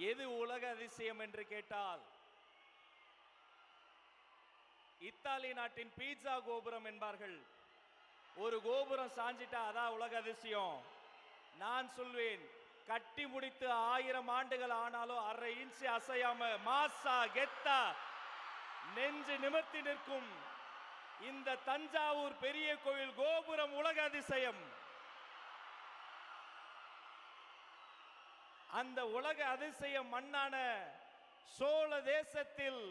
எது உலக அதிசயம் என்று கேட்டால் இத்தாலி நாட்டின் பீட்சா கோபுரம் என்பார்கள். ஒரு கோபுரம் சாஞ்சிட்டா அதான் உலக அதிசயம். நான் சொல்வேன், கட்டி முடித்து 1000 ஆண்டுகள் ஆனாலும் அரை இன்ச்சு அசையாம மாசா கெத்தா நெஞ்சு நிமிர்த்தி நிற்கும் இந்த தஞ்சாவூர் பெரிய கோயில் கோபுரம் உலக அதிசயம். அந்த உலக அதிசய மண்ணான சோழ தேசத்தில்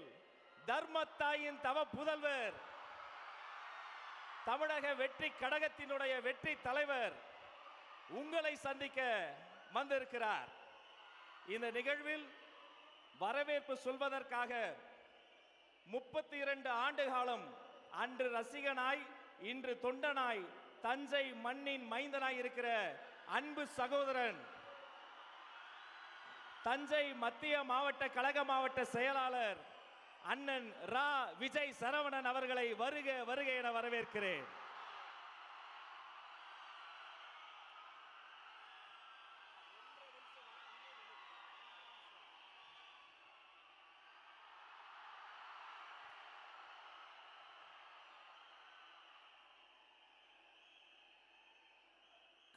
தர்மத்தாயின் தவ புதல்வர், தமிழக வெற்றி கழகத்தினுடைய வெற்றி தலைவர் உங்களை சந்திக்க வந்திருக்கிறார். இந்த நிகழ்வில் வரவேற்பு சொல்வதற்காக 32 ஆண்டு காலம் அன்று ரசிகனாய் இன்று தொண்டனாய் தஞ்சை மண்ணின் மைந்தனாய் இருக்கிற அன்பு சகோதரன், தஞ்சை மத்திய மாவட்ட கழக மாவட்ட செயலாளர் அண்ணன் ரா விஜய் சரவணன் அவர்களை வருக வருக என வரவேற்கிறேன்.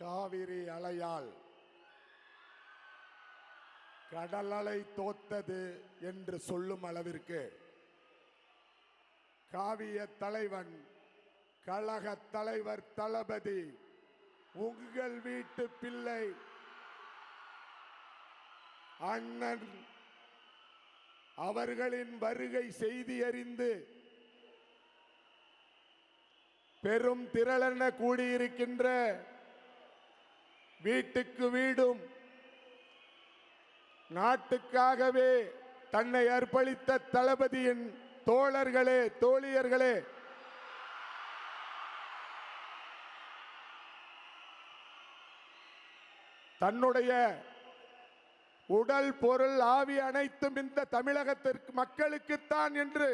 காவிரி அலையால் கடல் அலை தோத்தது என்று சொல்லும் அளவிற்கு காவிய தலைவன் கழக தலைவர் தளபதி உங்கள் வீட்டு பிள்ளை அண்ணன் அவர்களின் வருகை செய்தி அறிந்து பெரும் திரளென கூடியிருக்கின்ற வீட்டுக்கு வீடும் நாட்டுக்காகவே தன்னை அர்ப்பணித்த தளபதியின் தோழர்களே தோழியர்களே, தன்னுடைய உடல் பொருள் ஆவி அனைத்தும் இந்த தமிழகத்திற்கு மக்களுக்குத்தான் என்று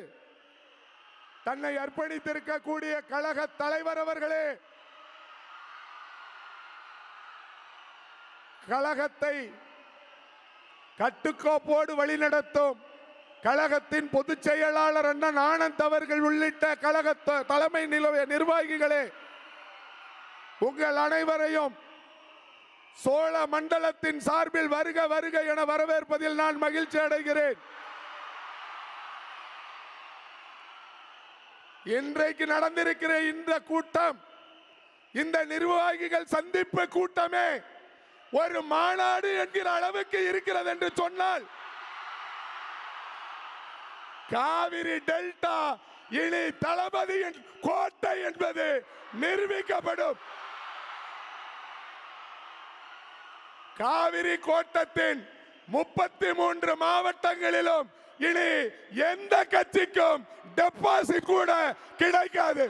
தன்னை அர்ப்பணித்திருக்கக்கூடிய கழக தலைவர் அவர்களே, கழகத்தை கட்டுக்கோப்போடு வழிநடத்தும் கழகத்தின் பொதுச் செயலாளர் அண்ணன் ஆனந்த் அவர்கள் உள்ளிட்ட கழக தலைமை நிர்வாகிகளே, உங்கள் அனைவரையும் சோழ மண்டலத்தின் சார்பில் வருக வருக என வரவேற்பதில் நான் மகிழ்ச்சி அடைகிறேன். இன்றைக்கு நடந்திருக்கிற இந்த கூட்டம், இந்த நிர்வாகிகள் சந்திப்பு கூட்டமே ஒரு மாநாடு என்கிற அளவுக்கு இருக்கிறது என்று சொன்னால், காவிரி டெல்டா இனி தளபதியின் கோட்டை என்பது நிரூபிக்கப்படும். காவிரி கோட்டத்தின் 33 மாவட்டங்களிலும் இனி எந்த கட்சிக்கும் டெபாசிட் கூட கிடைக்காது.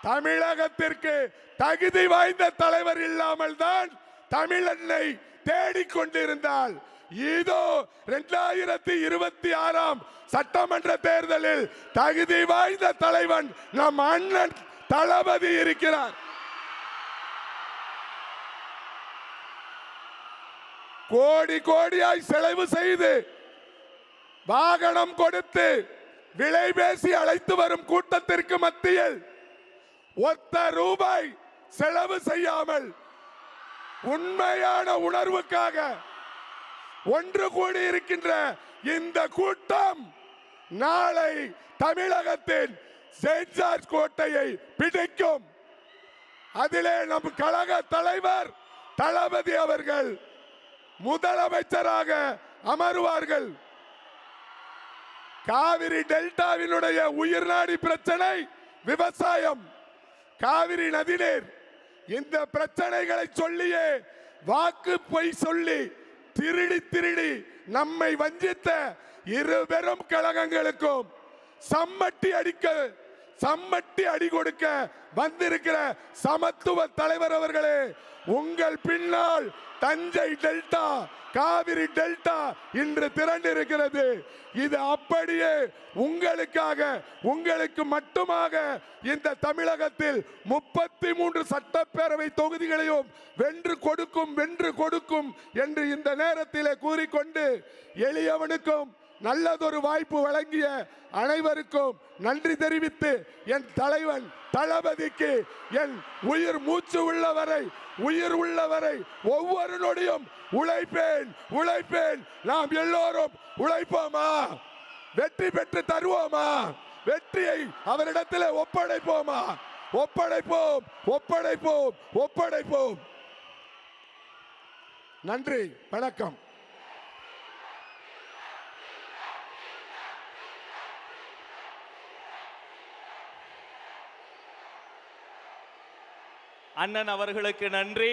தமிழகத்திற்கு தகுதி வாய்ந்த தலைவர் இல்லாமல் தான் தமிழனை தேடிக்கொண்டிருந்தால், இதோ 2026 சட்டமன்ற தேர்தலில் தகுதி வாய்ந்த தலைவன் நம் அண்ணன் தளபதி இருக்கிறார். கோடி கோடியாய் செலவு செய்து வாகனம் கொடுத்து விலை பேசி அழைத்து வரும் கூட்டத்திற்கு மத்தியில் ஒத்த ரூபாய் செலவு செய்யாமல் உண்மையான உணர்வுக்காக ஒன்று கூடி இருக்கின்ற இந்த கூட்டம் நாளை தமிழகத்தின் செயின்ட் ஜார்ஜ் கோட்டையை பிடிக்கும். அதிலே நம் கழக தலைவர் தளபதி அவர்கள் முதலமைச்சராக அமருவார்கள். காவிரி டெல்டாவினுடைய உயிர்நாடி பிரச்சனை விவசாயம், காவிரி நதிநீர். இந்த பிரச்சனைகளை சொல்லியே வாக்கு பொய் சொல்லி திருடி திருடி நம்மை வஞ்சித்த இரு பெரும் கழகங்களுக்கும் சம்மட்டி அடிக்க சம்மட்டி அடி கொடுக்க வந்திருக்கிற சமத்துவ தலைவர் அவர்களே, உங்கள் பின்னால் தஞ்சை டெல்டா, காவிரி டெல்டா இன்று திரண்டிருக்கிறது. இது அப்படியே உங்களுக்காக, உங்களுக்கு மட்டுமாக இந்த தமிழகத்தில் 33 சட்டப்பேரவை தொகுதிகளையும் வென்று கொடுக்கும் என்று இந்த நேரத்திலே கூறிக்கொண்டு, எளியவனுக்கும் நல்லதொரு வாய்ப்பு வழங்கிய அனைவருக்கும் நன்றி தெரிவித்து, என் தலைவன் தளபதிக்கு என் உயிர் மூச்சு உள்ளவரை, உயிர் உள்ளவரை ஒவ்வொரு நொடியும் உழைப்பேன். நாம் எல்லோரும் உழைப்போமா? வெற்றி பெற்று தருவோமா? வெற்றியை அவரிடத்தில் ஒப்படைப்போமா? ஒப்படைப்போம். நன்றி, வணக்கம். அண்ணன் அவர்களுக்கு நன்றி.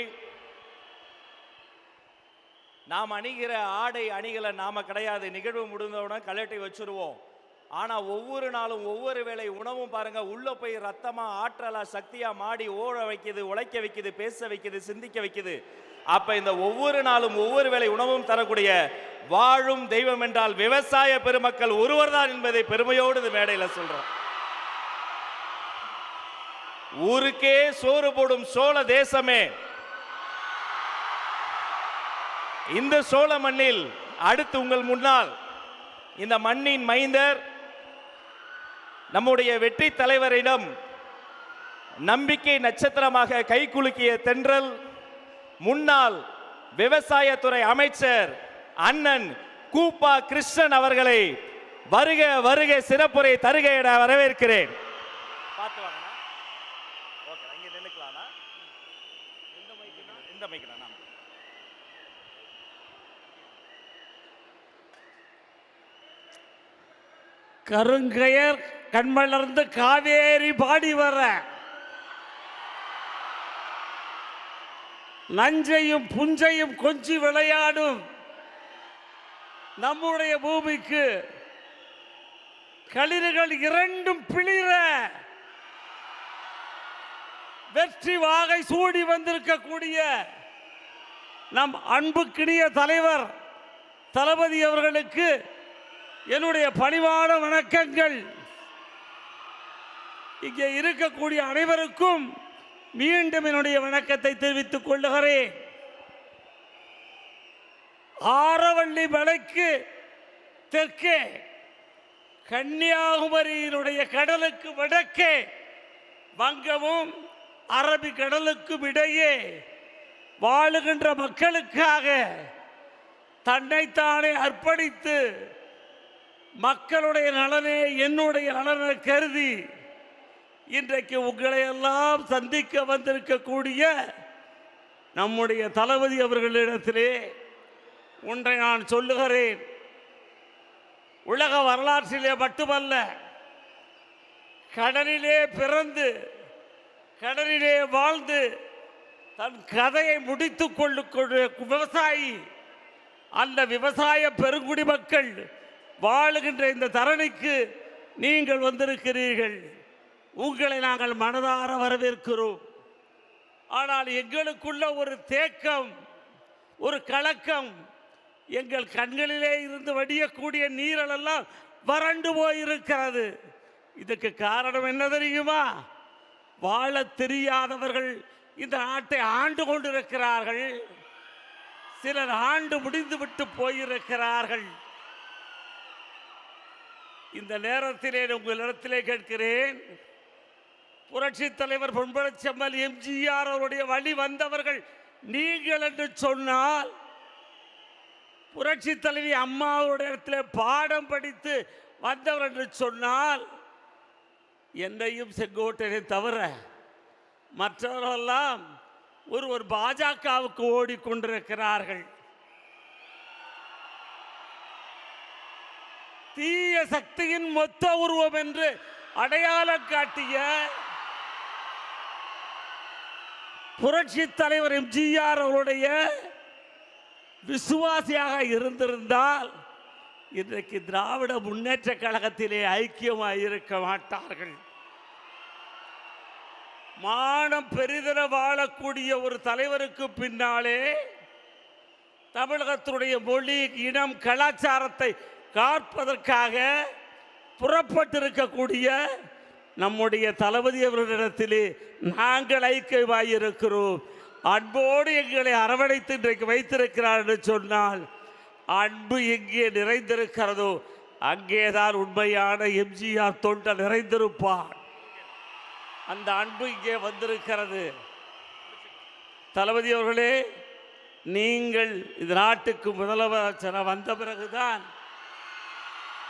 நாம் அணிகிற ஆடை அணிகளை நாம கிடையாது, நிகழ்வு முடிந்தவுடன் கலட்டி வச்சிருவோம். ஆனா ஒவ்வொரு நாளும் ஒவ்வொரு வேளை உணவும் பாருங்க, உள்ள போய் ரத்தமா, ஆற்றலா, சக்தியா மாடி ஓட வைக்குது, உழைக்க வைக்குது, பேச வைக்குது, சிந்திக்க வைக்குது. அப்ப இந்த ஒவ்வொரு நாளும் ஒவ்வொரு வேளை உணவும் தரக்கூடிய வாழும் தெய்வம் என்றால் விவசாய பெருமக்கள் ஒருவர்தான் என்பதை பெருமையோடு இந்த மேடையில் சொல்றோம். ஊருக்கே சோறு போடும் சோழ தேசமே, இந்த சோழ மண்ணில் அடுத்து உங்கள் முன்னால் இந்த மண்ணின் மைந்தர், நம்முடைய வெற்றி தலைவரிடம் நம்பிக்கை நட்சத்திரமாக கைகுலுக்கிய தென்றல், முன்னாள் விவசாயத்துறை அமைச்சர் அண்ணன் கூப்பா கிருஷ்ணன் அவர்களை வருக வருக சிறப்புரை தருக என வரவேற்கிறேன். பார்த்து வாங்க. கருங்கயர் கண்மலர்ந்து காவேரி பாடி வர, நஞ்சையும் புஞ்சையும் கொஞ்சி விளையாடும் நம்முடைய பூமிக்கு களிறுகள் இரண்டும் பிளிர வெற்றி வாகை சூடி வந்திருக்கக்கூடிய நம் அன்புக்கினிய தலைவர் தளபதி அவர்களுக்கு என்னுடைய பணிவான வணக்கங்கள். இங்கே இருக்கக்கூடிய அனைவருக்கும் மீண்டும் என்னுடைய வணக்கத்தை தெரிவித்துக் கொள்ளுகிறேன். ஆரவள்ளி மலைக்கு தெற்கே, கன்னியாகுமரியினுடைய கடலுக்கு வடக்கே, வங்கமும் அரபிக் கடலுக்கும் இடையே வாழுகின்ற மக்களுக்காக தன்னைத்தானே அர்ப்பணித்து மக்களுடைய நலனே என்னுடைய நலனை கருதி இன்றைக்கு உங்களை எல்லாம் சந்திக்க வந்திருக்கக்கூடிய நம்முடைய தளபதி அவர்களிடத்திலே ஒன்றை நான் சொல்லுகிறேன். உலக வரலாற்றிலே மட்டுமல்ல, கடலிலே பிறந்து கடலிலே வாழ்ந்து தன் கதையை முடித்துக் கொள்ளுக்கூடிய விவசாயி, அந்த விவசாய பெருங்குடி மக்கள் வாழுகின்ற இந்த தரணிக்கு நீங்கள் வந்திருக்கிறீர்கள். உங்களை நாங்கள் மனதார வரவேற்கிறோம். ஆனால் எங்களுக்குள்ள ஒரு தேக்கம், ஒரு கலக்கம், எங்கள் கண்களிலே இருந்து வடியக்கூடிய நீரெல்லாம் வறண்டு போயிருக்கிறது. இதுக்கு காரணம் என்ன தெரியுமா? வாழ தெரியாதவர்கள் இந்த நாட்டை ஆண்டு கொண்டிருக்கிறார்கள். சிலர் ஆண்டு முடிந்து விட்டு போயிருக்கிறார்கள். இந்த நேரத்திலே உங்களிடத்திலே கேட்கிறேன், புரட்சி தலைவர் பொன்பழச்செம்மல் எம்ஜிஆர் அவருடைய வழி வந்தவர்கள் நீங்கள் என்று சொன்னால், புரட்சி தலைவி அம்மாவுடைய இடத்துல பாடம் படித்து வந்தவர் என்று சொன்னால், என்னையும் செங்கோட்டையை தவிர மற்றவரெல்லாம் ஒரு பாஜகவுக்கு ஓடிக்கொண்டிருக்கிறார்கள். தீய சக்தியின் மொத்த உருவம் என்று அடையாளம் காட்டிய புரட்சி தலைவர் எம்ஜிஆர் அவருடைய விசுவாசியாக இருந்திருந்தால் இன்றைக்கு திராவிட முன்னேற்ற கழகத்திலே ஐக்கியமாக இருக்க மாட்டார்கள். மானம் பெரிதென வாழக்கூடிய ஒரு தலைவருக்கு பின்னாலே தமிழகத்தினுடைய மொழி, இனம், கலாச்சாரத்தை காப்பதற்காக புறப்பட்டிருக்கக்கூடிய நம்முடைய தளபதி அவர்களிடத்திலே நாங்கள் ஐக்கியமாயிருக்கிறோம். அன்போடு எங்களை அரவணைத்து இன்றைக்கு வைத்திருக்கிறார் என்று சொன்னால், அன்பு எங்கே நிறைந்திருக்கிறதோ அங்கேதான் உண்மையான எம்ஜிஆர் தொண்டர் நிறைந்திருப்பார். அந்த அன்பு இங்கே வந்திருக்கிறது. தளபதி அவர்களே, நீங்கள் இந்த நாட்டுக்கு முதலமைச்சர் வந்த பிறகுதான்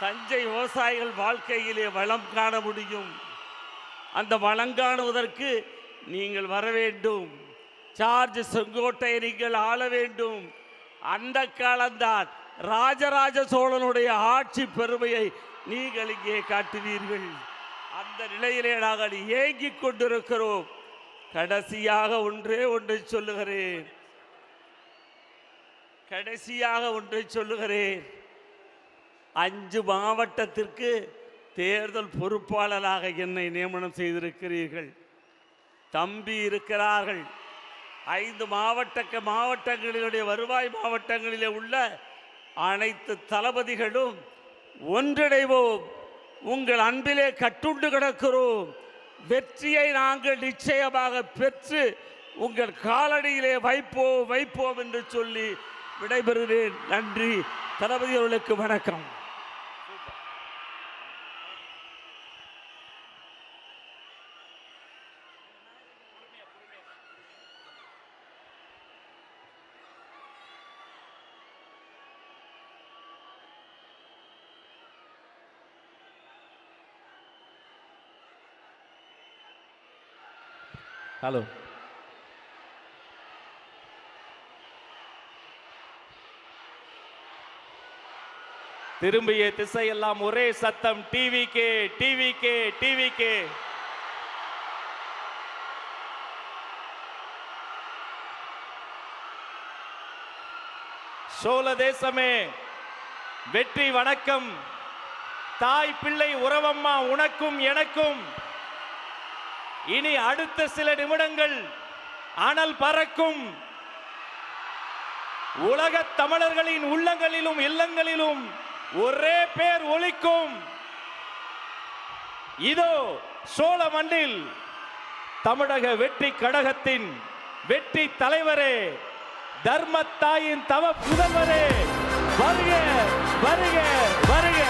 தஞ்சை விவசாயிகள் வாழ்க்கையிலே வளம் காண முடியும். அந்த வளம் காணுவதற்கு நீங்கள் வர வேண்டும். ஜார்ஜ் செங்கோட்டையை நீங்கள் ஆள வேண்டும். அந்த காலம்தான் ராஜராஜ சோழனுடைய ஆட்சி பெருமையை நீங்கள் இங்கே காட்டுவீர்கள். அந்த நிலையிலே நாங்கள் ஏங்கிக் கொண்டிருக்கிறோம். கடைசியாக ஒன்றை சொல்லுகிறேன். 5 மாவட்டத்திற்கு தேர்தல் பொறுப்பாளராக என்னை நியமனம் செய்திருக்கிறீர்கள். தம்பி இருக்கிறார்கள். 5 மாவட்டங்களிலுடைய வருவாய் மாவட்டங்களிலே உள்ள அனைத்து தளபதிகளும் ஒன்றிணைவோம். உங்கள் அன்பிலே கட்டுண்டு கிடக்கிறோம். வெற்றியை நாங்கள் நிச்சயமாக பெற்று உங்கள் காலடியிலே வைப்போம் என்று சொல்லி விடைபெறுகிறேன். நன்றி. தளபதி அவர்களுக்கு வணக்கம். ஹலோ, திரும்பிய திசையெல்லாம் ஒரே சத்தம், டிவிகே டிவிகே டிவிகே. சோழ தேசமே வெற்றி வணக்கம். தாய் பிள்ளை உறவம்மா உனக்கும் எனக்கும். இனி அடுத்த சில நிமிடங்கள் அனல் பறக்கும். உலக தமிழர்களின் உள்ளங்களிலும் இல்லங்களிலும் ஒரே பேர் ஒலிக்கும். இதோ சோழ மண்ணில் தமிழக வெற்றி கழகத்தின் வெற்றி தலைவரே, தர்மத்தாயின் தவ புதல்வரே, வருக வருக வருக.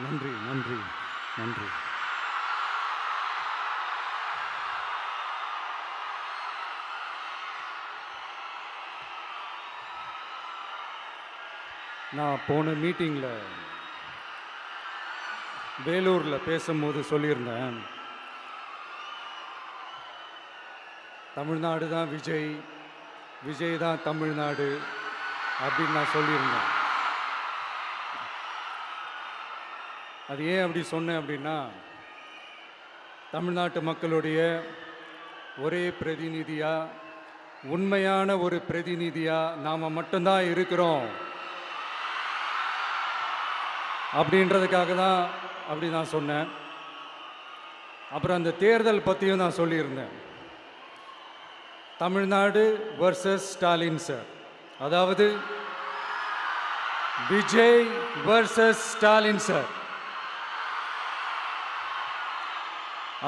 நன்றி நன்றி நன்றி. நான் போன மீட்டிங்கில் வேலூரில் பேசும்போது சொல்லியிருந்தேன், தமிழ்நாடு தான் விஜய், விஜய் தான் தமிழ்நாடு அப்படின்னு நான் சொல்லியிருந்தேன். அது ஏன் அப்படி சொன்னேன் அப்படின்னா, தமிழ்நாட்டு மக்களுடைய ஒரே பிரதிநிதியாக, உண்மையான ஒரு பிரதிநிதியாக நாம் மட்டும்தான் இருக்கிறோம் அப்படின்றதுக்காக தான் அப்படி நான் சொன்னேன். அப்புறம் அந்த தேர்தல் பற்றியும் நான் சொல்லியிருந்தேன். தமிழ்நாடு வர்சஸ் ஸ்டாலின் சார், அதாவது விஜய் வர்சஸ் ஸ்டாலின் சார்,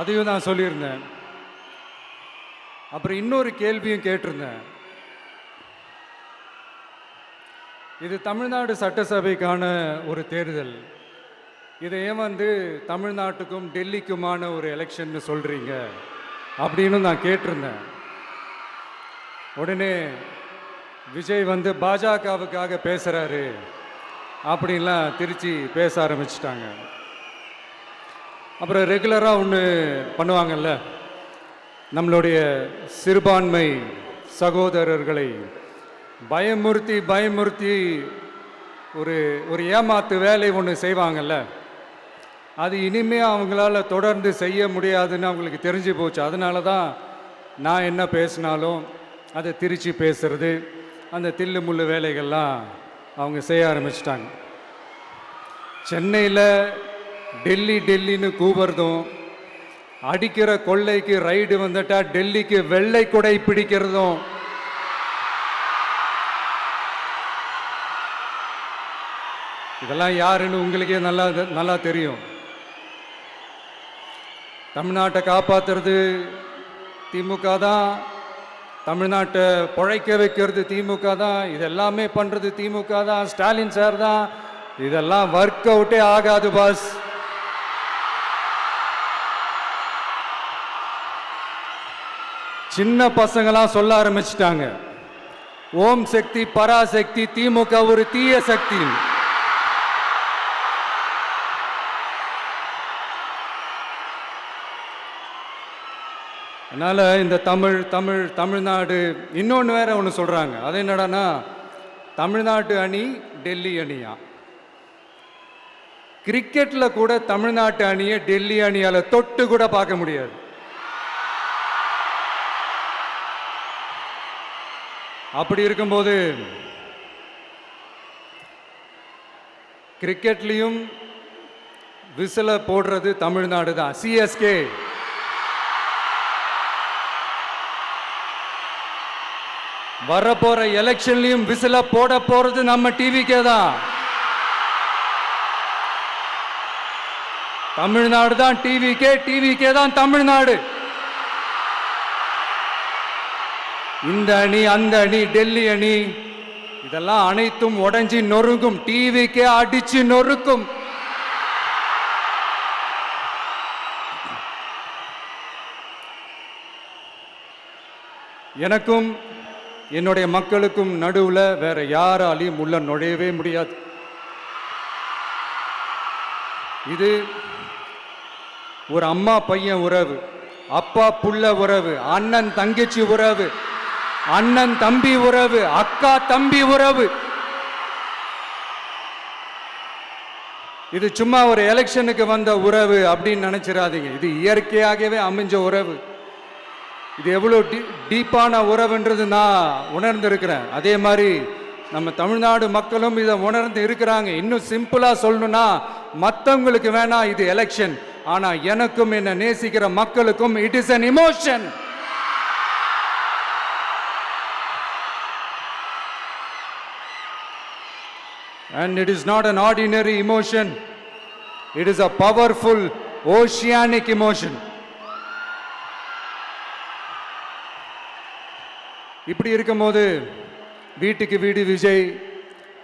அதையும் நான் சொல்லியிருந்தேன். அப்புறம் இன்னொரு கேள்வியும் கேட்டிருந்தேன். இது தமிழ்நாடு சட்டசபைக்கான ஒரு தேர்தல். இதை ஏன் தமிழ்நாட்டுக்கும் டெல்லிக்குமான ஒரு எலெக்ஷன் சொல்கிறீங்க அப்படின்னு நான் கேட்டிருந்தேன். உடனே விஜய் பாஜகவுக்காக பேசுகிறாரு அப்படின்லாம் திருச்சி பேச ஆரம்பிச்சிட்டாங்க. அப்புறம் ரெகுலராக ஒன்று பண்ணுவாங்கல்ல, நம்மளுடைய சிறுபான்மை சகோதரர்களை பயமுறுத்தி ஒரு ஏமாத்து வேலை ஒன்று செய்வாங்கல்ல, அது இனிமே அவங்களால தொடர்ந்து செய்ய முடியாதுன்னு அவங்களுக்கு தெரிஞ்சு போச்சு. அதனால தான் நான் என்ன பேசினாலும் அதை திருச்சி பேசுறது, அந்த தில்லு முள்ளு வேலைகள்லாம் அவங்க செய்ய ஆரம்பிச்சிட்டாங்க. சென்னையில் டெல்லின்னு கூவுறதும், அடிக்கிற கொள்ளைக்கு ரைடு வந்துட்டா டெல்லிக்கு வெள்ளை கொடை பிடிக்கிறதும், இதெல்லாம் யாருன்னு உங்களுக்கே நல்லா தெரியும். தமிழ்நாட்டை காப்பாற்றுறது திமுக தான், தமிழ்நாட்டை பிழைக்க வைக்கிறது திமுக தான், இதெல்லாமே பண்ணுறது திமுக தான், ஸ்டாலின் சார் தான். இதெல்லாம் ஒர்க் அவுட்டே ஆகாது பாஸ். சின்ன பசங்களாம் சொல்ல ஆரம்பிச்சிட்டாங்க, ஓம் சக்தி பராசக்தி, திமுக ஒரு தீய சக்தி. அதனால் இந்த தமிழ்நாடு இன்னொன்று வேற ஒன்று சொல்கிறாங்க. அது என்னடான்னா, தமிழ்நாட்டு அணி டெல்லி அணியா. கிரிக்கெட்டில் கூட தமிழ்நாட்டு அணியை டெல்லி அணியால் தொட்டு கூட பார்க்க முடியாது. அப்படி இருக்கும்போது கிரிக்கெட்லேயும் விசில போடுறது தமிழ்நாடு தான். சிஎஸ்கே வரப்போற எலெக்ஷன்லயும் விசில போட போறது நம்ம டிவிக்கே தான். தமிழ்நாடு தான் டிவிக்கே தான் தமிழ்நாடு. இந்த அணி அந்த அணி டெல்லி அணி இதெல்லாம் அனைத்தும் உடைஞ்சி நொறுங்கும், டிவிக்கே அடிச்சு நொறுக்கும். எனக்கும் என்னுடைய மக்களுக்கும் நடுவில் வேற யாராலையும் உள்ள நுழையவே முடியாது. இது ஒரு அம்மா பையன் உறவு, அப்பா புள்ள உறவு, அண்ணன் தங்கச்சி உறவு, அண்ணன் தம்பி உறவு, அக்கா தம்பி உறவு. இது சும்மா ஒரு எலெக்ஷனுக்கு வந்த உறவு அப்படின்னு நினைச்சிடாதீங்க. இது இயற்கையாகவே அமைஞ்ச உறவு. இது எவ்வளோ டீப்பான உறவுன்றது நான் உணர்ந்திருக்கிறேன். அதே மாதிரி நம்ம தமிழ்நாடு மக்களும் இதை உணர்ந்து இருக்கிறாங்க. இன்னும் சிம்பிளா சொல்லணும்னா, மற்றவங்களுக்கு வேணா இது எலெக்ஷன், ஆனா எனக்கும் என்ன நேசிக்கிற மக்களுக்கும் it is an emotion. And it is not an ordinary emotion. It is a powerful oceanic emotion. இப்படி இருக்கும்போது வீட்டுக்கு வீடு விஜய்,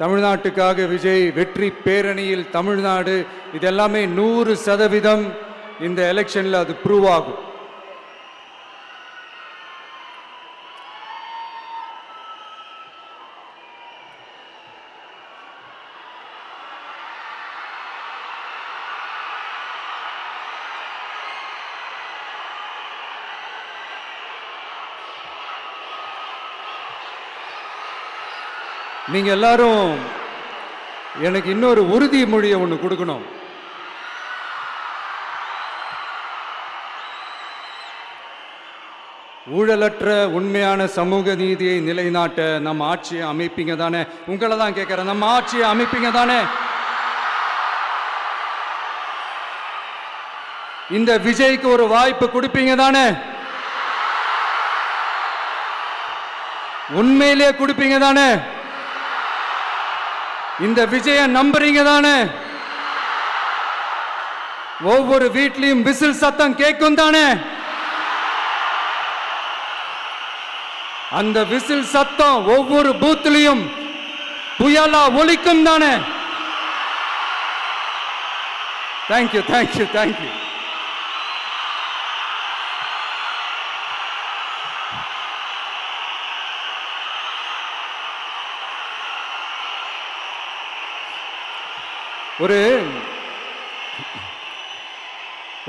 தமிழ்நாட்டுக்காக விஜய், வெற்றி பேரணியில் தமிழ்நாடு, இதெல்லாமே 100% இந்த எலெக்ஷன்ல அது ப்ரூவ் ஆகும். நீங்க எல்லாரும் எனக்கு இன்னொரு உறுதிமொழியை ஒன்று கொடுக்கணும். ஊழலற்ற உண்மையான சமூக நீதியை நிலைநாட்ட நம்ம ஆட்சியை அமைப்பீங்க தானே? உங்களை தான் கேட்கிறேன், நம்ம ஆட்சியை அமைப்பீங்க தானே? இந்த விஜய்க்கு ஒரு வாய்ப்பு கொடுப்பீங்க தானே? உண்மையிலே கொடுப்பீங்க தானே? இந்த விஜய நம்புறீங்க தானே? ஒவ்வொரு வீட்லயும் விசில் சத்தம் கேட்கும் தானே? அந்த விசில் சத்தம் ஒவ்வொரு பூத்திலையும் புயலா ஒலிக்கும் தானே? Thank you thank you thank you.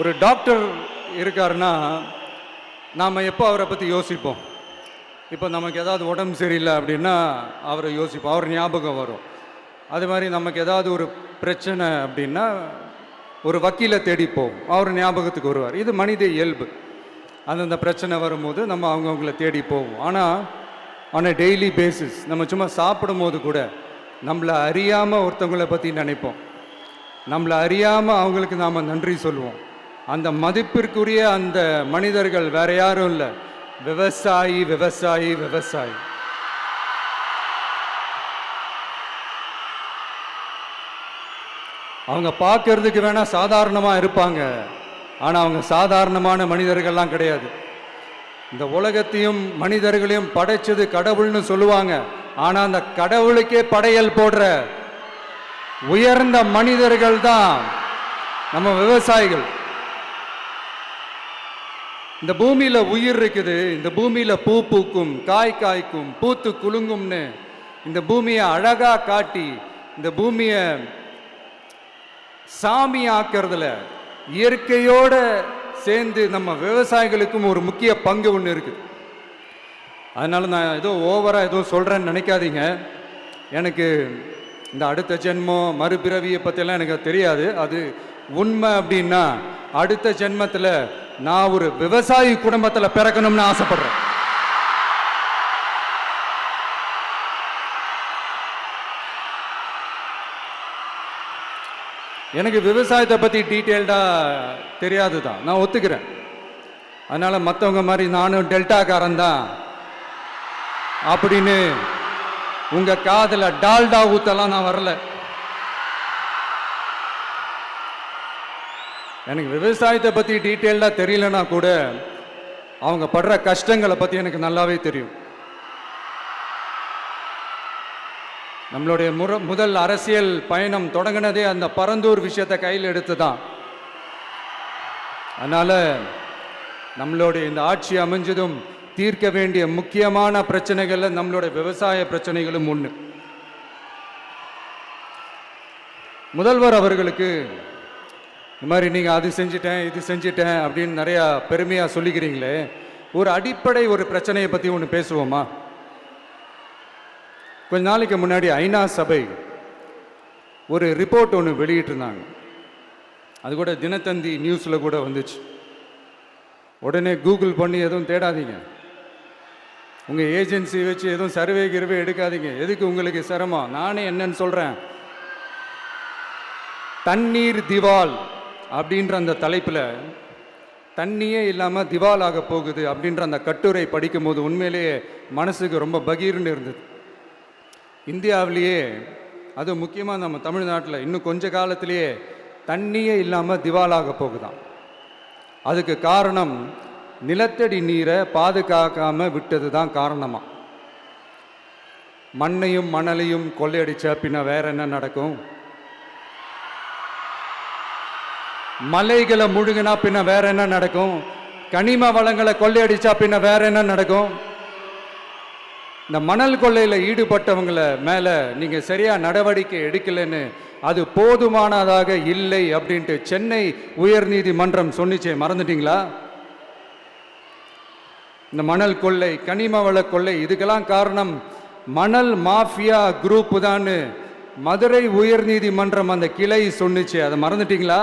ஒரு டாக்டர் இருக்காருன்னா நாம் எப்போ அவரை பற்றி யோசிப்போம்? இப்போ நமக்கு ஏதாவது உடம்பு சரியில்லை அப்படின்னா அவரை யோசிப்போம், அவர் ஞாபகம் வரும். அது மாதிரி நமக்கு ஏதாவது ஒரு பிரச்சனை அப்படின்னா ஒரு வக்கீலை தேடிப்போம், அவர் ஞாபகத்துக்கு வருவார். இது மனித இயல்பு. அந்தந்த பிரச்சனை வரும்போது நம்ம அவங்கவுங்கள தேடி போவோம். ஆனால் ஆன் அ டெய்லி பேசிஸ் நம்ம சும்மா சாப்பிடும் போது கூட நம்மளை அறியாமல் ஒருத்தவங்களை பற்றி நினைப்போம், நம்மளை அறியாமல் அவங்களுக்கு நாம் நன்றி சொல்லுவோம். அந்த மதிப்பிற்குரிய அந்த மனிதர்கள் வேற யாரும் இல்லை, விவசாயி விவசாயி விவசாயி. அவங்க பார்க்கறதுக்கு வேணா சாதாரணமாக இருப்பாங்க, ஆனால் அவங்க சாதாரணமான மனிதர்கள்லாம் கிடையாது. இந்த உலகத்தையும் மனிதர்களையும் படைச்சது கடவுள்னு சொல்லுவாங்க, ஆனால் அந்த கடவுளுக்கே படையல் போடுற உயர்ந்த மனிதர்கள் தான் நம்ம விவசாயிகள். இந்த பூமியில உயிர் இருக்குது, இந்த பூமியில பூ பூக்கும், காய் காய்க்கும், பூத்து குலுங்கும்னு இந்த பூமியை அழகா காட்டி இந்த பூமியை சாமி ஆக்கிறதுல இயற்கையோட சேர்ந்து நம்ம விவசாயிகளுக்கும் ஒரு முக்கிய பங்கு ஒன்று இருக்குது. அதனால நான் ஏதோ ஓவரா ஏதோ சொல்றேன்னு நினைக்காதீங்க. எனக்கு இந்த அடுத்த ஜென்மம் மறுபிறவியை பற்றியெல்லாம் எனக்கு தெரியாது. அது உண்மை அப்படின்னா அடுத்த ஜென்மத்தில் நான் ஒரு விவசாயி குடும்பத்தில் பிறக்கணும்னு ஆசைப்படுறேன். எனக்கு விவசாயத்தை பற்றி டீட்டெயில்டாக தெரியாது தான், நான் ஒத்துக்கிறேன். அதனால் மற்றவங்க மாதிரி நானும் டெல்டாக்காரன் தான் அப்படின்னு உங்கள் காதில் டால்டா ஊத்தலாம் நான் வரல. எனக்கு விவசாயத்தை பற்றி டீட்டெயில்டாக தெரியலனா கூட அவங்க படுற கஷ்டங்களை பற்றி எனக்கு நல்லாவே தெரியும். நம்மளுடைய முதல் அரசியல் பயணம் தொடங்கினதே அந்த பரந்தூர் விஷயத்தை கையில் எடுத்து தான். அதனால நம்மளுடைய இந்த ஆட்சி அமைஞ்சதும் தீர்க்க வேண்டிய முக்கியமான பிரச்சனைகள்ல நம்மளுடைய விவசாய பிரச்சனைகளும் ஒன்று. முதல்வர் அவர்களுக்கு இந்த மாதிரி நீங்கள் அது செஞ்சிட்டேன் இது செஞ்சிட்டேன் அப்படின்னு நிறையா பெருமையாக சொல்லிக்கிறீங்களே, ஒரு அடிப்படை ஒரு பிரச்சனையை பற்றி ஒன்று பேசுவோமா? கொஞ்ச நாளைக்கு முன்னாடி ஐநா சபை ஒரு ரிப்போர்ட் ஒன்று வெளியிட்டிருந்தாங்க. அது கூட தினத்தந்தி நியூஸில் கூட வந்துச்சு. உடனே கூகுள் பண்ணி எதுவும் தேடாதீங்க, உங்கள் ஏஜென்சி வச்சு எதுவும் சர்வே கிருவே எடுக்காதீங்க. எதுக்கு உங்களுக்கு சிரமம்? நானே என்னன்னு சொல்கிறேன். தண்ணீர் திவால் அப்படின்ற அந்த தலைப்பில் தண்ணியே இல்லாமல் திவால் ஆக போகுது அப்படின்ற அந்த கட்டுரை படிக்கும்போது உண்மையிலேயே மனசுக்கு ரொம்ப பகீர்னு இருந்தது. இந்தியாவிலேயே அது முக்கியமாக நம்ம தமிழ்நாட்டில் இன்னும் கொஞ்ச காலத்திலேயே தண்ணியே இல்லாமல் திவாலாக போகுதான். அதுக்கு காரணம் நிலத்தடி நீரை பாதுகாக்காமல் விட்டது தான் காரணமா. மண்ணையும் மணலையும் கொள்ளையடிச்சா பின்ன வேற என்ன நடக்கும்? மலைகளை முழுகினா பின்ன வேற என்ன நடக்கும்? கனிம வளங்களை கொள்ளையடிச்சா பின்ன வேற என்ன நடக்கும்? இந்த மணல் கொள்ளையில் ஈடுபட்டவங்களை மேலே நீங்கள் சரியாக நடவடிக்கை எடுக்கலைன்னு அது போதுமானதாக இல்லை அப்படின்ட்டு சென்னை உயர்நீதிமன்றம் சொன்னிச்சே, மறந்துட்டீங்களா? இந்த மணல் கொள்ளை, கனிம வள கொள்ளை, இதுக்கெல்லாம் காரணம் மணல் மாஃபியா குரூப் தான் மதுரை உயர்நீதிமன்றம் அந்த கிளை சொன்னிச்சு. அதை மறந்துட்டீங்களா?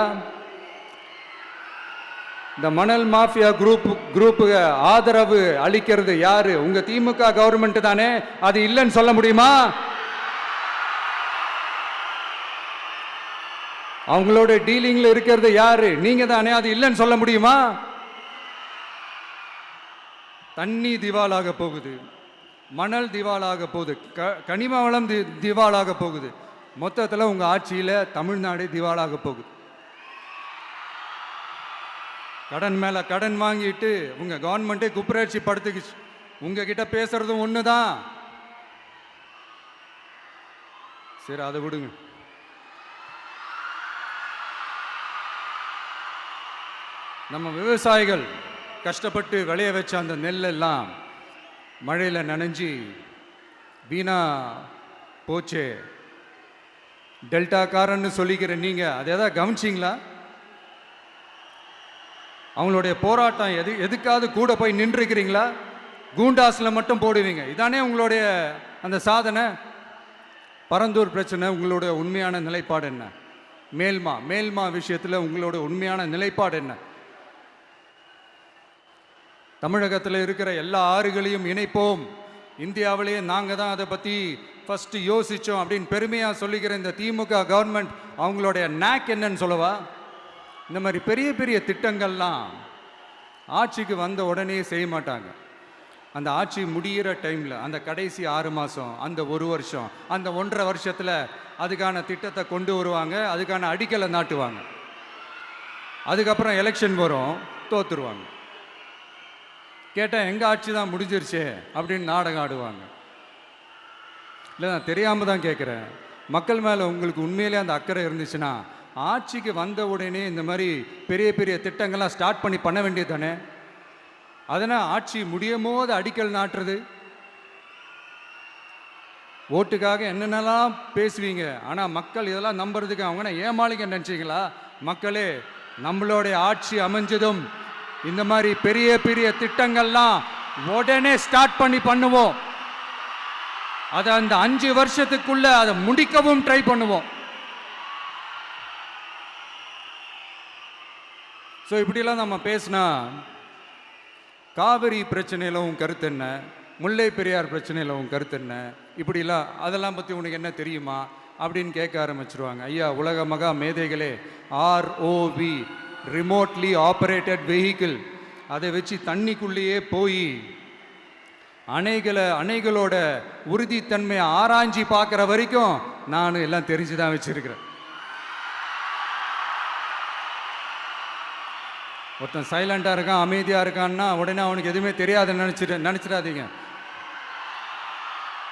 இந்த மணல் மாஃபியா குரூப்புக்கு ஆதரவு அளிக்கிறது யாரு? உங்க திமுக கவர்மெண்ட் தானே. அது இல்லைன்னு சொல்ல முடியுமா? அவங்களோட டீலிங்ல இருக்கிறது யாரு? நீங்க தானே. அது இல்லைன்னு சொல்ல முடியுமா? தண்ணி திவாலாக போகுது, மணல் திவாலாக போகுது, கனிம வளம் திவாலாக போகுது. மொத்தத்தில் உங்க ஆட்சியில தமிழ்நாடு திவாலாக போகுது. கடன் மேல கடன் வாங்கிட்டு உங்க கவர்மெண்ட்டே குப்பராட்சி படுத்துக்குச்சு. உங்ககிட்ட பேசுறதும் ஒண்ணுதான். சரி, அதை விடுங்க. நம்ம விவசாயிகள் கஷ்டப்பட்டு விளைய வச்ச அந்த நெல்லெல்லாம் மழையில் நனைஞ்சி வீணா போச்சே. டெல்டாக்காரன்னு சொல்லிக்கிற நீங்கள் அதை எதாவது கவனிச்சிங்களா? அவங்களுடைய போராட்டம் எதுக்காவது கூட போய் நின்றுக்கிறீங்களா? கூண்டாஸில் மட்டும் போடுவீங்க. இதானே உங்களுடைய அந்த சாதனை. பரந்தூர் பிரச்சனை உங்களுடைய உண்மையான நிலைப்பாடு என்ன? மேல்மா விஷயத்தில் உங்களோட உண்மையான நிலைப்பாடு என்ன? தமிழகத்தில் இருக்கிற எல்லா ஆறுகளையும் இணைப்போம், இந்தியாவிலேயே நாங்கள் தான் அதை பற்றி ஃபஸ்ட்டு யோசித்தோம் அப்படின்னு பெருமையாக சொல்லிக்கிற இந்த திமுக கவர்மெண்ட் அவங்களுடைய நாக் என்னன்னு சொல்லவா? இந்த மாதிரி பெரிய பெரிய திட்டங்கள்லாம் ஆட்சிக்கு வந்த உடனே செய்ய மாட்டாங்க. அந்த ஆட்சி முடிகிற டைமில், அந்த கடைசி 6 மாதம், அந்த 1 வருஷம், அந்த 1.5 வருஷத்தில் அதுக்கான திட்டத்தை கொண்டு வருவாங்க, அதுக்கான அடிக்கலை நாட்டுவாங்க. அதுக்கப்புறம் எலெக்ஷன் வரும், தோத்துருவாங்க. கேட்டால் எங்கள் ஆட்சி தான் முடிஞ்சிருச்சே அப்படின்னு நாடகம் ஆடுவாங்க. இல்லை, நான் தெரியாமல் தான் கேட்குறேன். மக்கள் மேலே உங்களுக்கு உண்மையிலே அந்த அக்கறை இருந்துச்சுன்னா ஆட்சிக்கு வந்த உடனே இந்த மாதிரி பெரிய பெரிய திட்டங்கள்லாம் ஸ்டார்ட் பண்ண வேண்டியது தானே. அதனால் ஆட்சி முடியும் போது அடிக்கல் நாட்டுறது. ஓட்டுக்காக என்னென்னலாம் பேசுவீங்க, ஆனால் மக்கள் இதெல்லாம் நம்புறதுக்கு அவங்க ஏமாளிங்க நினச்சிங்களா? மக்களே, நம்மளுடைய ஆட்சி அமைஞ்சதும் இந்த மாதிரி பெரிய பெரிய திட்டங்கள்லாம் உடனே ஸ்டார்ட் பண்ணுவோம். அதை அந்த 5 வருஷத்துக்குள்ள அதை முடிக்கவும் ட்ரை பண்ணுவோம். ஸோ இப்படிலாம் நம்ம பேசினா காவிரி பிரச்சனையில் உன் கருத்து என்ன, முல்லை பெரியார் பிரச்சனையில் உன் கருத்து என்ன, இப்படிலாம் அதெல்லாம் பற்றி உனக்கு என்ன தெரியுமா அப்படின்னு கேட்க ஆரம்பிச்சிருவாங்க. ஐயா, உலக மகா மேதைகளே, ROV, ரிமோட்லி ஆப்ரேட்டட் வெஹிக்கிள், அதை வச்சு தண்ணிக்குள்ளேயே போய் அணைகளோட உறுதித்தன்மையை ஆராய்ச்சி பார்க்குற வரைக்கும் நான் எல்லாம் தெரிஞ்சு தான் வச்சிருக்கிறேன். ஒருத்தன் சைலண்டாக இருக்கான், அமைதியாக இருக்கான்னா உடனே அவனுக்கு எதுவுமே தெரியாதுன்னு நினச்சிடாதீங்க.